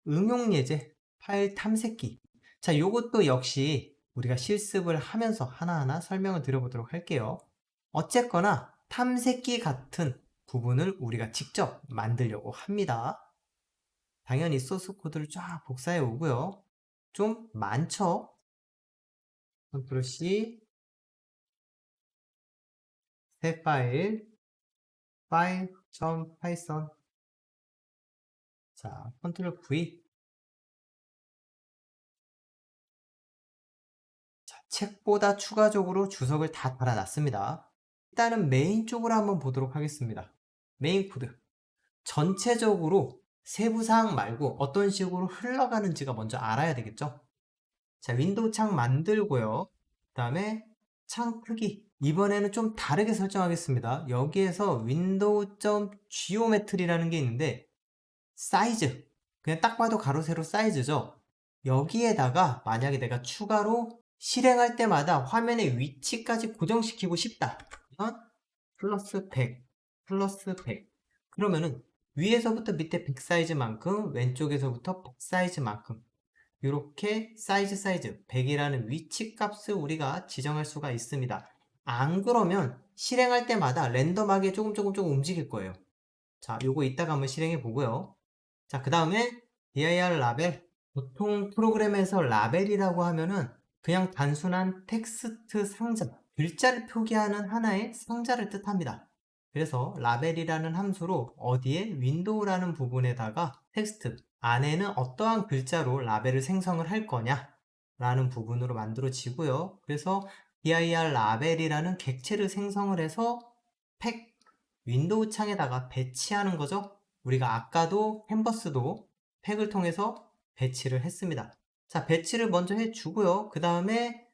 응용 예제, 파일 탐색기. 자, 요것도 역시 우리가 실습을 하면서 하나하나 설명을 드려보도록 할게요. 어쨌거나 탐색기 같은 부분을 우리가 직접 만들려고 합니다. 당연히 소스 코드를 쫙 복사해 오고요. 좀 많죠? 컨트롤 C, 새 파일, file.python. 자, 컨트롤 V. 자, 책보다 추가적으로 주석을 다 달아놨습니다. 일단은 메인 쪽으로 한번 보도록 하겠습니다. 메인 코드. 전체적으로 세부사항 말고 어떤 식으로 흘러가는지가 먼저 알아야 되겠죠? 자, 윈도우 창 만들고요. 그 다음에 창 크기. 이번에는 좀 다르게 설정하겠습니다. 여기에서 window.geometry라는 게 있는데 사이즈. 그냥 딱 봐도 가로 세로 사이즈죠. 여기에다가 만약에 내가 추가로 실행할 때마다 화면의 위치까지 고정시키고 싶다. 그러면 플러스 100, 플러스 100. 그러면은 위에서부터 밑에 100 사이즈만큼, 왼쪽에서부터 100 사이즈만큼 이렇게 사이즈 100이라는 위치 값을 우리가 지정할 수가 있습니다. 안 그러면 실행할 때마다 랜덤하게 조금 움직일 거예요. 자, 요거 이따가 한번 실행해 보고요. 자, 그 다음에 dir 라벨. 보통 프로그램에서 라벨이라고 하면은 그냥 단순한 텍스트 상자, 글자를 표기하는 하나의 상자를 뜻합니다. 그래서 라벨이라는 함수로 어디에 윈도우라는 부분에다가 텍스트, 안에는 어떠한 글자로 라벨을 생성을 할 거냐 라는 부분으로 만들어지고요. 그래서 dir 라벨이라는 객체를 생성을 해서 팩, 윈도우 창에다가 배치하는 거죠. 우리가 아까도 캔버스도 팩을 통해서 배치를 했습니다. 자, 배치를 먼저 해주고요. 그 다음에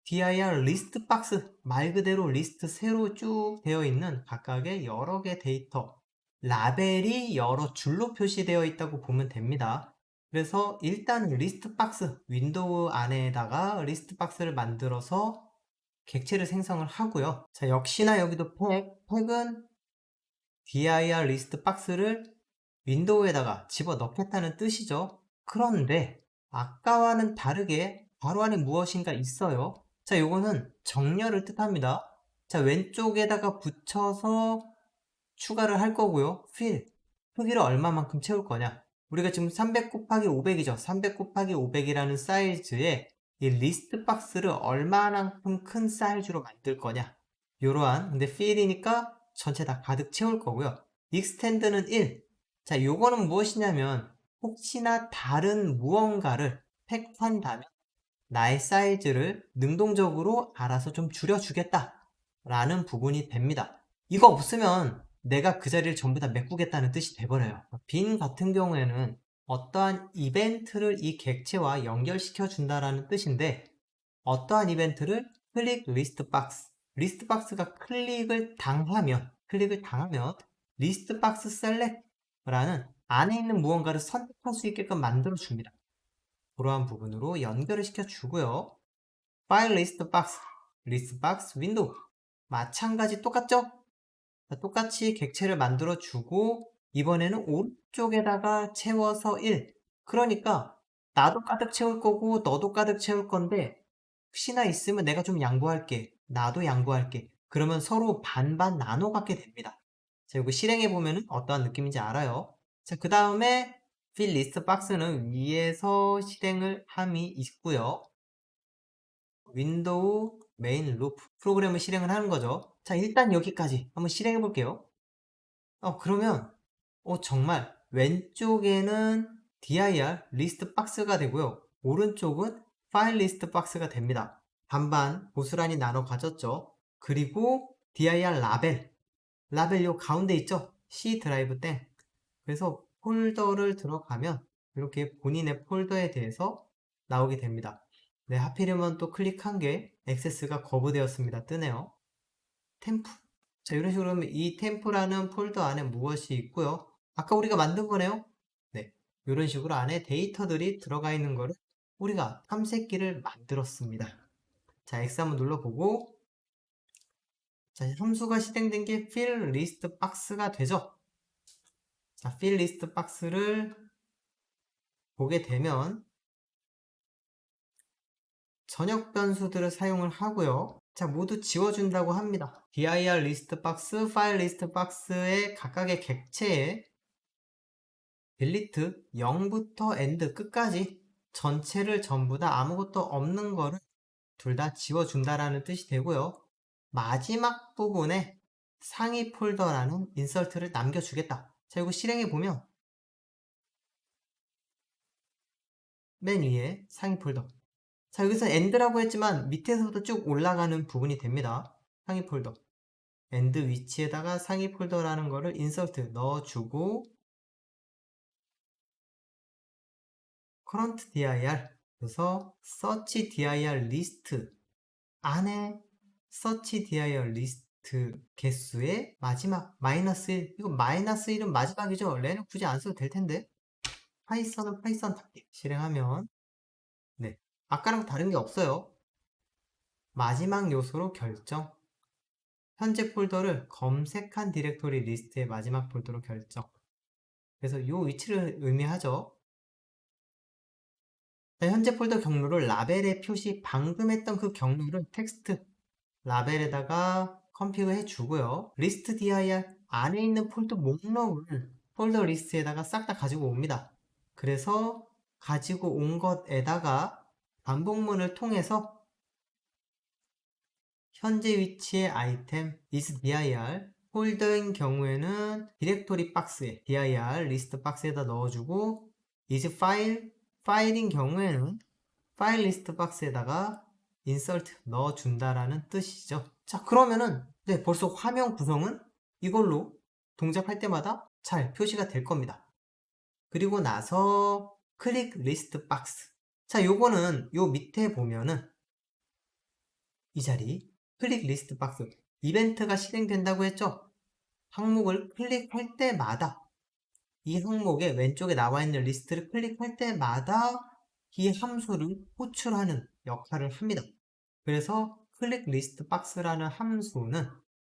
dir 리스트 박스, 말 그대로 리스트 세로 쭉 되어 있는 각각의 여러 개 데이터, 라벨이 여러 줄로 표시되어 있다고 보면 됩니다. 그래서 일단 리스트 박스, 윈도우 안에다가 리스트 박스를 만들어서 객체를 생성을 하고요. 자, 역시나 여기도 팩은 dir 리스트 박스를 윈도우에다가 집어넣겠다는 뜻이죠. 그런데 아까와는 다르게 바로 안에 무엇인가 있어요. 자, 요거는 정렬을 뜻합니다. 자, 왼쪽에다가 붙여서 추가를 할 거고요. 크기를 얼마만큼 채울 거냐. 우리가 지금 300 곱하기 500이죠. 300 곱하기 500이라는 사이즈에 이 리스트 박스를 얼마만큼 큰 사이즈로 만들 거냐. 요러한, 근데 fill이니까 전체 다 가득 채울 거고요. extend는 1. 자, 요거는 무엇이냐면 혹시나 다른 무언가를 팩한다면 나의 사이즈를 능동적으로 알아서 좀 줄여주겠다 라는 부분이 됩니다. 이거 없으면 내가 그 자리를 전부 다 메꾸겠다는 뜻이 돼버려요. 빈 같은 경우에는 어떠한 이벤트를 이 객체와 연결시켜 준다라는 뜻인데 어떠한 이벤트를 클릭 리스트 박스, 리스트 박스가 클릭을 당하면 리스트 박스 셀렉트라는 안에 있는 무언가를 선택할 수 있게끔 만들어 줍니다. 그러한 부분으로 연결을 시켜주고요. 파일 리스트 박스, 리스트 박스 윈도우 마찬가지 똑같죠? 똑같이 객체를 만들어주고 이번에는 오른쪽에다가 채워서 1. 그러니까 나도 가득 채울 거고 너도 가득 채울 건데 혹시나 있으면 내가 좀 양보할게. 나도 양보할게. 그러면 서로 반반 나눠 갖게 됩니다. 자, 이거 실행해 보면은 어떠한 느낌인지 알아요. 자, 그 다음에 fill list 박스는 위에서 실행을 함이 있고요. 윈도우 메인 루프 프로그램을 실행을 하는 거죠. 자, 일단 여기까지 한번 실행해 볼게요. 그러면 정말 왼쪽에는 dir 리스트 박스가 되고요. 오른쪽은 파일 리스트 박스가 됩니다. 반반 고스란히 나눠 가졌죠. 그리고 dir 라벨 요 가운데 있죠. C 드라이브 땡. 그래서 폴더를 들어가면 이렇게 본인의 폴더에 대해서 나오게 됩니다. 네, 하필이면 또 클릭한 게 액세스가 거부되었습니다. 뜨네요. 템프. 자, 이런 식으로 하면 이 템프라는 폴더 안에 무엇이 있고요. 아까 우리가 만든 거네요. 네, 이런 식으로 안에 데이터들이 들어가 있는 거를 우리가 탐색기를 만들었습니다. 자, X 한번 눌러보고 자, 함수가 실행된 게 fill list box가 되죠. 자, fill list box를 보게 되면 전역 변수들을 사용을 하고요. 자, 모두 지워준다고 합니다. dir 리스트 박스, 파일 리스트 박스의 각각의 객체에 딜리트 0부터 end 끝까지 전체를 전부 다 아무것도 없는 거를 둘 다 지워준다라는 뜻이 되고요. 마지막 부분에 상위 폴더라는 인설트를 남겨주겠다. 자, 이거 실행해보면 맨 위에 상위 폴더. 자, 여기서 end라고 했지만 밑에서부터 쭉 올라가는 부분이 됩니다. 상위 폴더. end 위치에다가 상위 폴더라는 거를 인설트 넣어주고 current dir 그래서 search dir list 안에 search dir list 개수의 마지막 마이너스 1 이거 마이너스 1은 마지막이죠. 렌은 굳이 안 써도 될 텐데 파이썬은 파이썬답게 실행하면 네 아까랑 다른 게 없어요. 마지막 요소로 결정 현재 폴더를 검색한 디렉토리 리스트의 마지막 폴더로 결정 그래서 이 위치를 의미하죠. 현재 폴더 경로를 라벨에 표시 방금 했던 그 경로를 텍스트 라벨에다가 컴피그 해주고요. 리스트 dir 안에 있는 폴더 목록을 폴더 리스트에다가 싹 다 가지고 옵니다. 그래서 가지고 온 것에다가 반복문을 통해서 현재 위치의 아이템 is dir 폴더인 경우에는 디렉토리 박스에 dir 리스트 박스에다 넣어주고 is 파일인 경우에는 파일 리스트 박스에다가 insert 넣어준다라는 뜻이죠. 자, 그러면은 네, 벌써 화면 구성은 이걸로 동작할 때마다 잘 표시가 될 겁니다. 그리고 나서 클릭 리스트 박스. 자, 요거는 요 밑에 보면은 이 자리 클릭 리스트 박스 이벤트가 실행된다고 했죠? 항목을 클릭할 때마다 이 항목의 왼쪽에 나와 있는 리스트를 클릭할 때마다 이 함수를 호출하는 역할을 합니다. 그래서 클릭 리스트 박스라는 함수는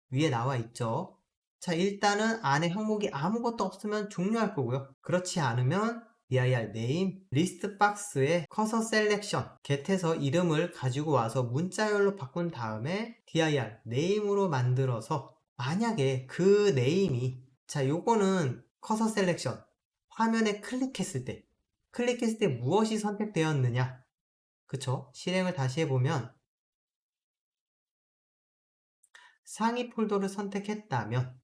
위에 나와 있죠. 자, 일단은 안에 항목이 아무것도 없으면 종료할 거고요. 그렇지 않으면 dir name 리스트 박스에 커서 셀렉션 get에서 이름을 가지고 와서 문자열로 바꾼 다음에 dir name으로 만들어서 만약에 그 name이 자, 요거는 커서 셀렉션 화면에 클릭했을 때 무엇이 선택되었느냐 그쵸? 실행을 다시 해보면 상위 폴더를 선택했다면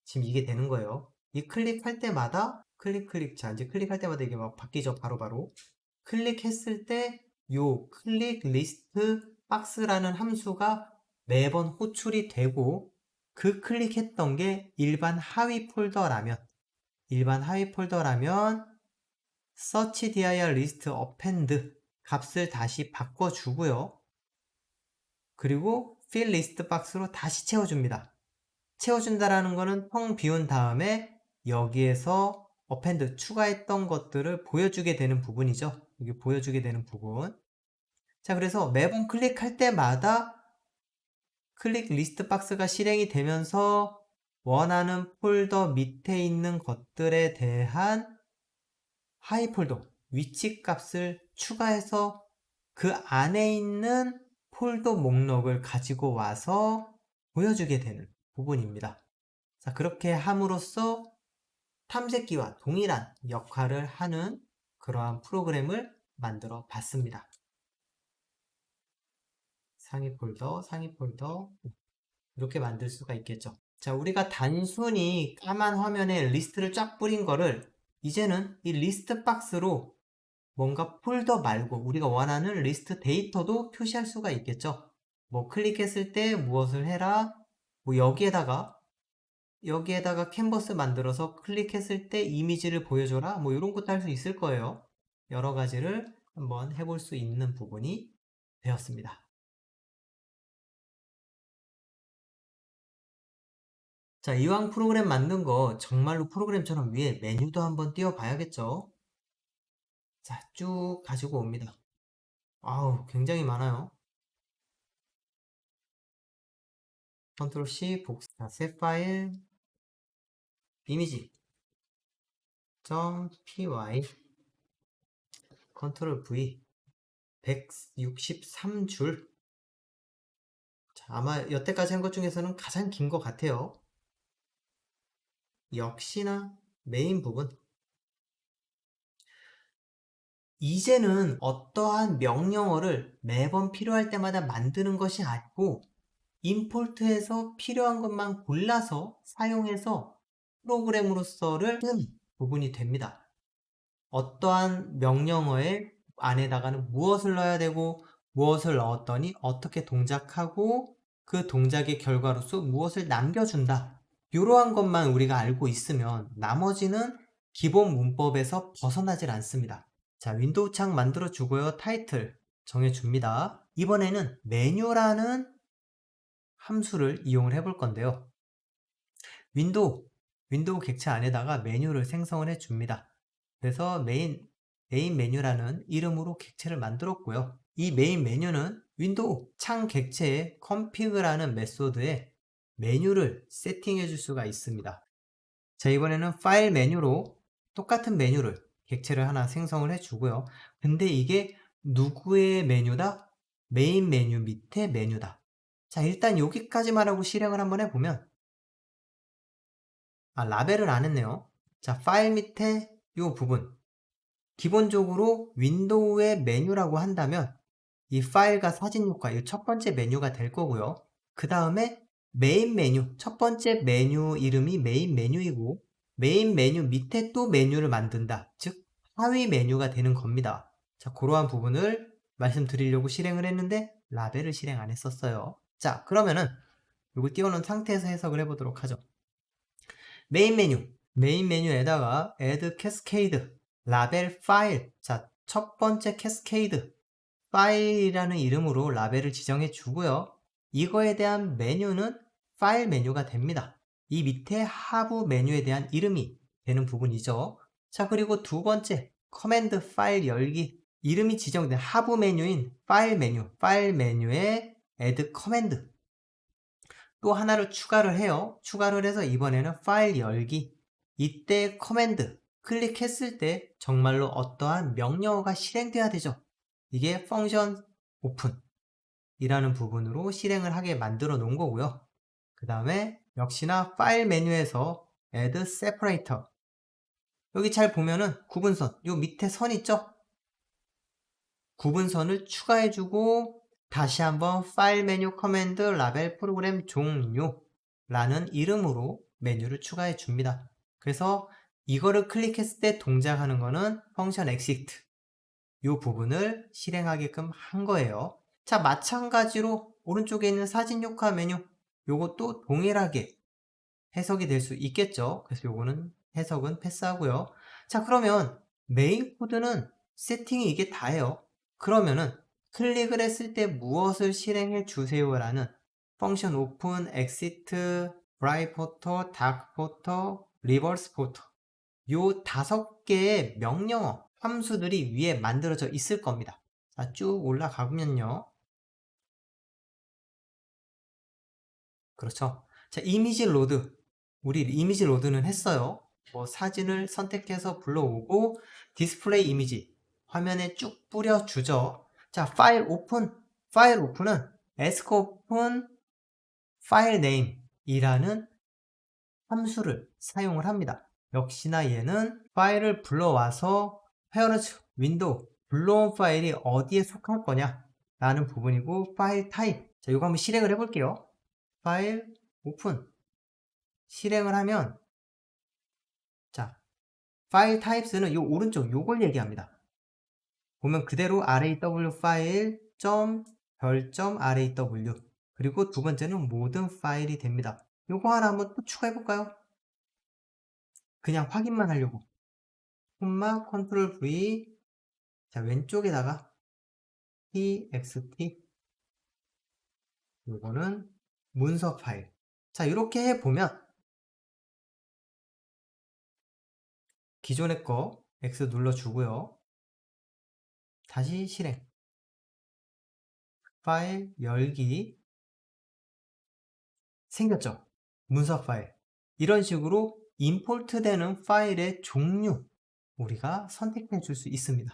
지금 이게 되는 거예요. 이 클릭할 때마다 자 이제 클릭할 때마다 이게 막 바뀌죠. 바로바로 클릭했을 때 요 클릭 리스트 박스라는 함수가 매번 호출이 되고 그 클릭했던 게 일반 하위 폴더라면 search dir list append 값을 다시 바꿔주고요. 그리고 fill list 박스로 다시 채워줍니다. 채워준다라는 거는 텅 비운 다음에 여기에서 append 추가했던 것들을 보여주게 되는 부분이죠. 이게 보여주게 되는 부분. 자, 그래서 매번 클릭할 때마다 클릭 리스트 박스가 실행이 되면서 원하는 폴더 밑에 있는 것들에 대한 하위 폴더 위치 값을 추가해서 그 안에 있는 폴더 목록을 가지고 와서 보여주게 되는 부분입니다. 자, 그렇게 함으로써 탐색기와 동일한 역할을 하는 그러한 프로그램을 만들어 봤습니다. 상위 폴더 이렇게 만들 수가 있겠죠. 자, 우리가 단순히 까만 화면에 리스트를 쫙 뿌린 거를 이제는 이 리스트 박스로 뭔가 폴더 말고 우리가 원하는 리스트 데이터도 표시할 수가 있겠죠. 뭐 클릭했을 때 무엇을 해라 뭐 여기에다가 캔버스 만들어서 클릭했을 때 이미지를 보여줘라 뭐 이런 것도 할 수 있을 거예요. 여러 가지를 한번 해볼 수 있는 부분이 되었습니다. 자, 이왕 프로그램 만든 거 정말로 프로그램처럼 위에 메뉴도 한번 띄워 봐야겠죠. 자, 쭉 가지고 옵니다. 아우, 굉장히 많아요. 컨트롤 C 복사, 새 파일, 이미지 .py 컨트롤 V 163줄. 자, 아마 여태까지 한 것 중에서는 가장 긴 것 같아요. 역시나 메인 부분. 이제는 어떠한 명령어를 매번 필요할 때마다 만드는 것이 아니고 임포트해서 필요한 것만 골라서 사용해서 프로그램으로서를 쓰는 부분이 됩니다. 어떠한 명령어의 안에다가는 무엇을 넣어야 되고 무엇을 넣었더니 어떻게 동작하고 그 동작의 결과로서 무엇을 남겨준다. 이러한 것만 우리가 알고 있으면 나머지는 기본 문법에서 벗어나질 않습니다. 자, 윈도우 창 만들어 주고요. 타이틀 정해줍니다. 이번에는 메뉴라는 함수를 이용을 해볼 건데요. 윈도우 객체 안에다가 메뉴를 생성을 해줍니다. 그래서 메인 메뉴라는 이름으로 객체를 만들었고요. 이 메인 메뉴는 윈도우 창 객체의 config라는 메소드에 메뉴를 세팅해 줄 수가 있습니다. 자, 이번에는 파일 메뉴로 똑같은 메뉴를 객체를 하나 생성을 해 주고요. 근데 이게 누구의 메뉴다? 메인 메뉴 밑에 메뉴다. 자, 일단 여기까지만 하고 실행을 한번 해보면 라벨을 안 했네요. 자, 파일 밑에 이 부분 기본적으로 윈도우의 메뉴라고 한다면 이 파일과 사진 효과 이 첫 번째 메뉴가 될 거고요. 그 다음에 메인 메뉴 첫 번째 메뉴 이름이 메인 메뉴이고 메인 메뉴 밑에 또 메뉴를 만든다. 즉 하위 메뉴가 되는 겁니다. 자, 그러한 부분을 말씀드리려고 실행을 했는데 라벨을 실행 안 했었어요. 자, 그러면은 이거 띄워놓은 상태에서 해석을 해보도록 하죠. 메인 메뉴에다가 add cascade 라벨 파일. 자, 첫 번째 캐스케이드 파일이라는 이름으로 라벨을 지정해 주고요. 이거에 대한 메뉴는 파일 메뉴가 됩니다. 이 밑에 하부 메뉴에 대한 이름이 되는 부분이죠. 자, 그리고 두 번째 커맨드 파일 열기 이름이 지정된 하부 메뉴인 파일 메뉴에 add 커맨드 또 하나를 추가를 해요. 추가를 해서 이번에는 파일 열기 이때 커맨드 클릭했을 때 정말로 어떠한 명령어가 실행돼야 되죠. 이게 펑션 오픈 이라는 부분으로 실행을 하게 만들어 놓은 거고요. 그 다음에 역시나 파일 메뉴에서 add separator 여기 잘 보면은 구분선 요 밑에 선 있죠? 구분선을 추가해주고 다시 한번 파일 메뉴 커맨드 라벨 프로그램 종료 라는 이름으로 메뉴를 추가해 줍니다. 그래서 이거를 클릭했을 때 동작하는 거는 펑션 exit 이 부분을 실행하게끔 한 거예요. 자, 마찬가지로 오른쪽에 있는 사진 효과 메뉴 요것도 동일하게 해석이 될 수 있겠죠. 그래서 요거는 해석은 패스하고요. 자, 그러면 메인 코드는 세팅이 이게 다예요. 그러면은 클릭을 했을 때 무엇을 실행해 주세요라는 펑션 오픈, exit, bright photo, dark photo, reverse photo 요 5개의 명령어 함수들이 위에 만들어져 있을 겁니다. 자, 쭉 올라가보면요. 그렇죠. 자, 이미지 로드. 우리 이미지 로드는 했어요. 뭐 사진을 선택해서 불러오고 디스플레이 이미지 화면에 쭉 뿌려주죠. 자, 파일 오픈은 ask open file name 이라는 함수를 사용을 합니다. 역시나 얘는 파일을 불러와서 페어런트 윈도우 불러온 파일이 어디에 속할 거냐 라는 부분이고 파일 타입 자, 이거 한번 실행을 해볼게요. 파일 오픈 실행을 하면 자, 파일 타입스는 요 오른쪽 요걸 얘기합니다. 보면 그대로 raw 파일 별점 raw 그리고 두 번째는 모든 파일이 됩니다. 요거 하나 한번 또 추가해 볼까요? 그냥 확인만 하려고 콤마 컨트롤 V 자, 왼쪽에다가 txt 요거는 문서 파일 자, 이렇게 해보면 기존의 거 X 눌러주고요. 다시 실행 파일 열기 생겼죠? 문서 파일 이런 식으로 임포트 되는 파일의 종류 우리가 선택해 줄 수 있습니다.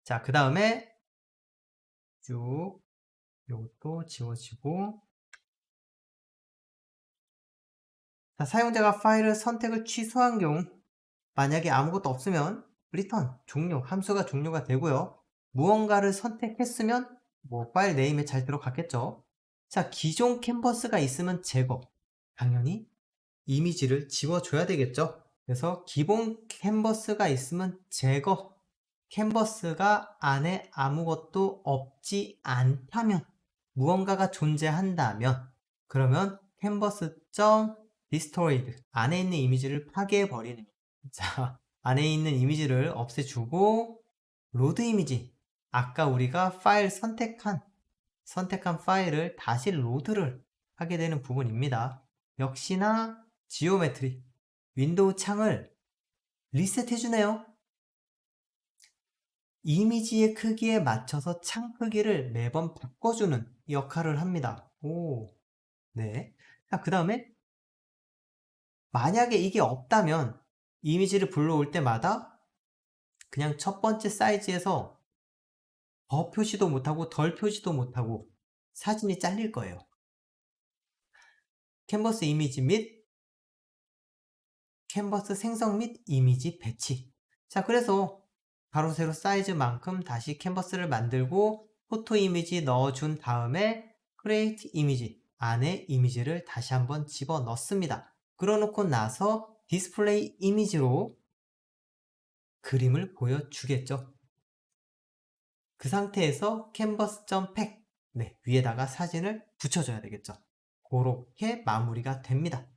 자, 그 다음에 쭉 요것도 지워지고, 자, 사용자가 파일을 선택을 취소한 경우 만약에 아무것도 없으면 return 종료 함수가 종료가 되고요. 무언가를 선택했으면 뭐 파일 네임에 잘 들어갔겠죠. 자, 기존 캔버스가 있으면 제거. 당연히 이미지를 지워줘야 되겠죠. 그래서 기본 캔버스가 있으면 제거. 캔버스가 안에 아무것도 없지 않다면, 무언가가 존재한다면, 그러면 canvas.destroyed 안에 있는 이미지를 파괴해 버리는 거예요. 자, 안에 있는 이미지를 없애주고 로드 이미지, 아까 우리가 파일 선택한 파일을 다시 로드를 하게 되는 부분입니다. 역시나 지오메트리 윈도우 창을 리셋해주네요. 이미지의 크기에 맞춰서 창 크기를 매번 바꿔주는 역할을 합니다. 오, 네. 자, 그 다음에 만약에 이게 없다면 이미지를 불러올 때마다 그냥 첫 번째 사이즈에서 더 표시도 못하고 덜 표시도 못하고 사진이 잘릴 거예요. 캔버스 이미지 및 캔버스 생성 및 이미지 배치. 자, 그래서 가로 세로 사이즈만큼 다시 캔버스를 만들고 포토 이미지 넣어준 다음에 크리에이트 이미지 안에 이미지를 다시 한번 집어 넣습니다. 그러놓고 나서 디스플레이 이미지로 그림을 보여주겠죠. 그 상태에서 canvas.pack 위에다가 사진을 붙여줘야 되겠죠. 그렇게 마무리가 됩니다.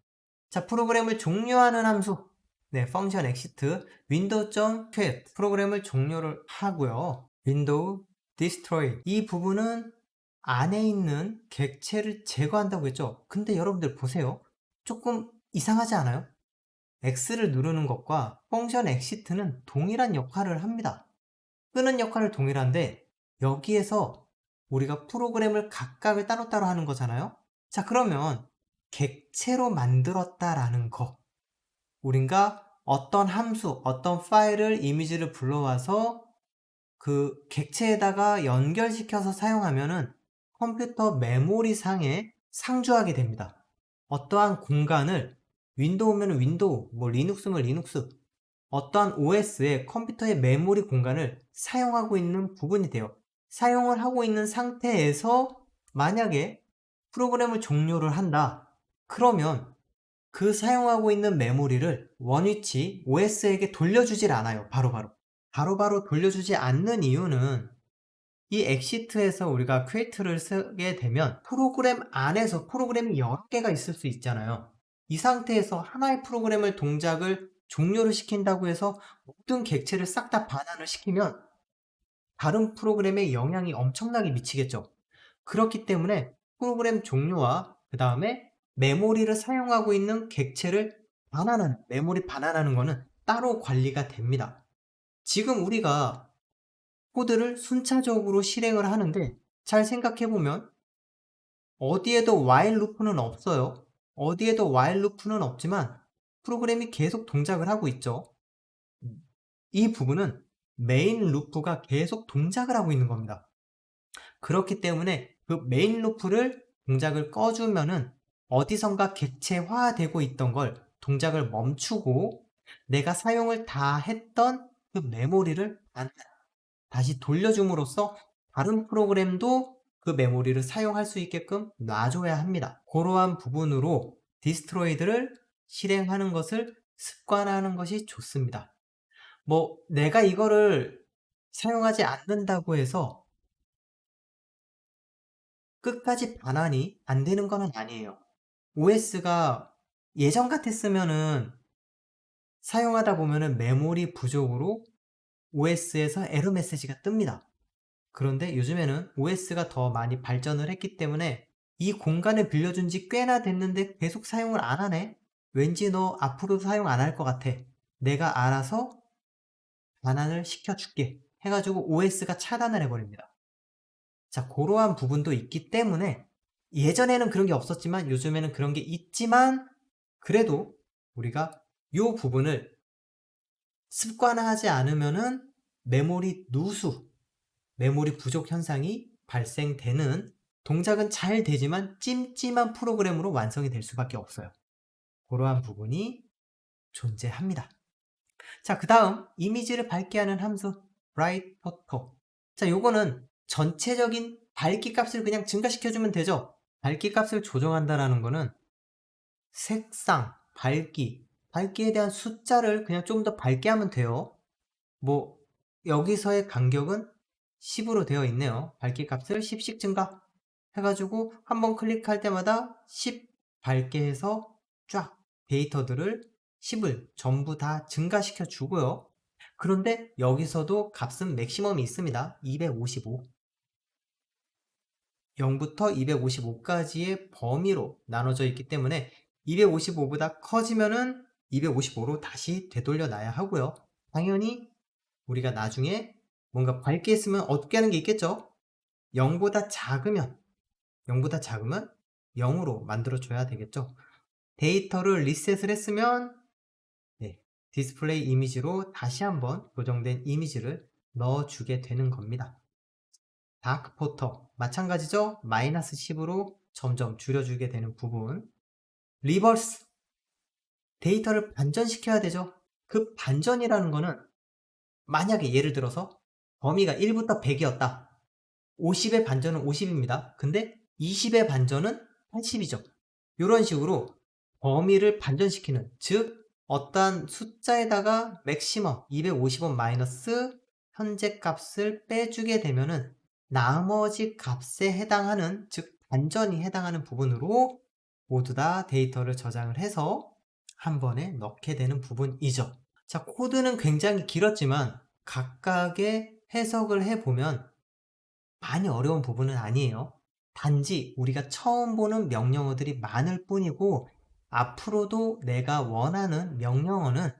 자, 프로그램을 종료하는 함수 펑션 exit window.quit 프로그램을 종료를 하고요. window destroy 이 부분은 안에 있는 객체를 제거한다고 했죠. 근데 여러분들 보세요. 조금 이상하지 않아요? X를 누르는 것과 펑션 exit는 동일한 역할을 합니다. 끄는 역할을 동일한데 여기에서 우리가 프로그램을 각각을 따로따로 하는 거잖아요. 자, 그러면 객체로 만들었다라는 거, 우리가 어떤 함수, 어떤 파일을 이미지를 불러와서 그 객체에다가 연결시켜서 사용하면은 컴퓨터 메모리 상에 상주하게 됩니다. 어떠한 공간을 윈도우면 윈도우, 뭐 리눅스면 리눅스, 어떠한 OS의 컴퓨터의 메모리 공간을 사용하고 있는 부분이 돼요. 사용을 하고 있는 상태에서 만약에 프로그램을 종료를 한다. 그러면 그 사용하고 있는 메모리를 원위치 OS에게 돌려주질 않아요. 바로바로 돌려주지 않는 이유는 이 exit에서 우리가 create를 쓰게 되면 프로그램 안에서 프로그램이 여러 개가 있을 수 있잖아요. 이 상태에서 하나의 프로그램을 동작을 종료를 시킨다고 해서 모든 객체를 싹 다 반환을 시키면 다른 프로그램에 영향이 엄청나게 미치겠죠. 그렇기 때문에 프로그램 종료와 그 다음에 메모리를 사용하고 있는 객체를 메모리 반환하는 것은 따로 관리가 됩니다. 지금 우리가 코드를 순차적으로 실행을 하는데 잘 생각해보면 어디에도 while 루프는 없어요. 어디에도 while 루프는 없지만 프로그램이 계속 동작을 하고 있죠. 이 부분은 메인 루프가 계속 동작을 하고 있는 겁니다. 그렇기 때문에 그 메인 루프를 동작을 꺼주면은 어디선가 객체화되고 있던 걸 동작을 멈추고 내가 사용을 다 했던 그 메모리를 다시 돌려줌으로써 다른 프로그램도 그 메모리를 사용할 수 있게끔 놔줘야 합니다. 그러한 부분으로 디스트로이드를 실행하는 것을 습관화하는 것이 좋습니다. 뭐 내가 이거를 사용하지 않는다고 해서 끝까지 반환이 안 되는 건 아니에요. OS가 예전 같았으면은 사용하다 보면은 메모리 부족으로 OS에서 에러 메시지가 뜹니다. 그런데 요즘에는 OS가 더 많이 발전을 했기 때문에 이 공간을 빌려준 지 꽤나 됐는데 계속 사용을 안 하네? 왠지 너 앞으로도 사용 안 할 것 같아. 내가 알아서 반환을 시켜줄게. 해가지고 OS가 차단을 해버립니다. 자, 그러한 부분도 있기 때문에 예전에는 그런 게 없었지만 요즘에는 그런 게 있지만 그래도 우리가 이 부분을 습관화하지 않으면은 메모리 누수, 메모리 부족 현상이 발생되는 동작은 잘 되지만 찜찜한 프로그램으로 완성이 될 수밖에 없어요. 그러한 부분이 존재합니다. 자, 그 다음 이미지를 밝게 하는 함수 bright photo. 자, 요거는 전체적인 밝기 값을 그냥 증가시켜주면 되죠. 밝기 값을 조정한다는 거는 색상, 밝기에 대한 숫자를 그냥 좀 더 밝게 하면 돼요. 뭐 여기서의 간격은 10으로 되어 있네요. 밝기 값을 10씩 증가 해가지고 한번 클릭할 때마다 10 밝게 해서 쫙 데이터들을 10을 전부 다 증가시켜 주고요. 그런데 여기서도 값은 맥시멈이 있습니다. 255. 0부터 255까지의 범위로 나눠져 있기 때문에 255보다 커지면은 255로 다시 되돌려 놔야 하고요. 당연히 우리가 나중에 뭔가 밝게 했으면 어둡게 하는 게 있겠죠. 0보다 작으면 0으로 만들어 줘야 되겠죠. 데이터를 리셋을 했으면 디스플레이 이미지로 다시 한번 고정된 이미지를 넣어주게 되는 겁니다. 다크 포터 마찬가지죠. 마이너스 10으로 점점 줄여주게 되는 부분. 리버스 데이터를 반전시켜야 되죠. 그 반전이라는 거는 만약에 예를 들어서 범위가 1부터 100이었다. 50의 반전은 50입니다. 근데 20의 반전은 80이죠. 이런 식으로 범위를 반전시키는, 즉 어떠한 숫자에다가 맥시멈 250원 마이너스 현재 값을 빼주게 되면은 나머지 값에 해당하는, 즉 반전이 해당하는 부분으로 모두 다 데이터를 저장을 해서 한 번에 넣게 되는 부분이죠. 자, 코드는 굉장히 길었지만 각각의 해석을 해보면 많이 어려운 부분은 아니에요. 단지 우리가 처음 보는 명령어들이 많을 뿐이고, 앞으로도 내가 원하는 명령어는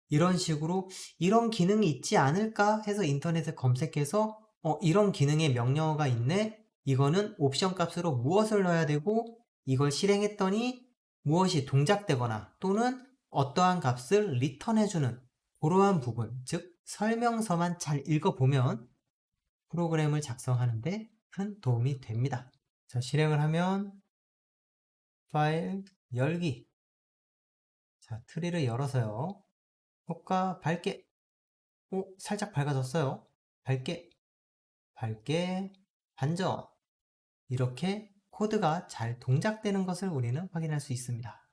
이런 식으로 이런 기능이 있지 않을까 해서 인터넷에 검색해서 이런 기능의 명령어가 있네? 이거는 옵션 값으로 무엇을 넣어야 되고 이걸 실행했더니 무엇이 동작되거나 또는 어떠한 값을 리턴해주는 그러한 부분, 즉 설명서만 잘 읽어보면 프로그램을 작성하는데 큰 도움이 됩니다. 자, 실행을 하면 파일 열기. 자, 트리를 열어서요. 효과 밝게. 살짝 밝아졌어요. 밝게, 반전. 이렇게 코드가 잘 동작되는 것을 우리는 확인할 수 있습니다.